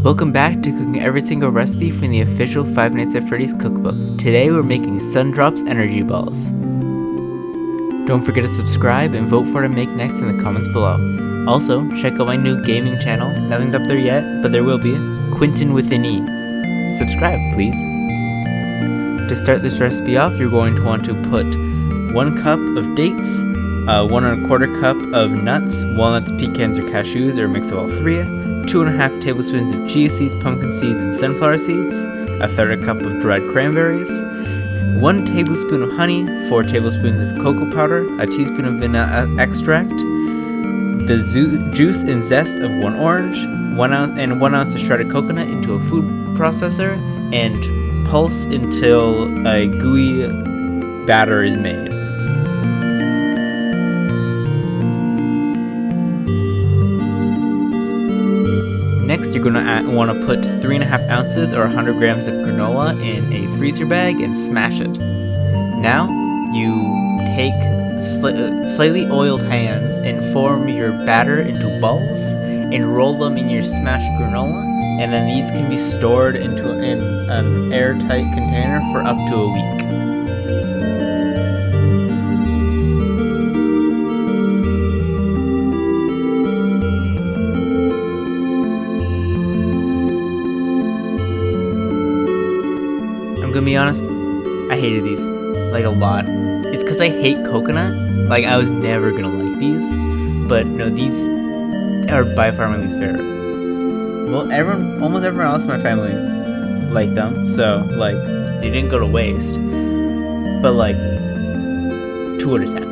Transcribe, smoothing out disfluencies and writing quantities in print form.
Welcome back to cooking every single recipe from the official Five Nights at Freddy's cookbook. Today we're making Sundrop's energy balls. Don't forget to subscribe and vote for what to make next in the comments below. Also, check out my new gaming channel. Nothing's up there yet, but there will be. Quentin with an E. Subscribe, please. To start this recipe off, you're going to want to put 1 cup of dates, 1 1/4 cup of nuts, walnuts, pecans, or cashews, or a mix of all three, 2.5 tablespoons of chia seeds, pumpkin seeds, and sunflower seeds, 1/3 cup of dried cranberries, 1 tablespoon of honey, 4 tablespoons of cocoa powder, a teaspoon of vanilla extract, the juice and zest of 1 orange, 1 ounce of shredded coconut into a food processor, and pulse until a gooey batter is made. Next, you're going to want to put 3.5 ounces or 100 grams of granola in a freezer bag and smash it. Now, you take slightly oiled hands and form your batter into balls and roll them in your smashed granola, and then these can be stored in an airtight container for up to a week. I'm gonna be honest, I hated these, like, a lot. It's because I hate coconut. Like, I was never gonna like these, but no, these are by far my least favorite. Well, almost everyone else in my family liked them, so, like, they didn't go to waste, but, like, 2 out of 10.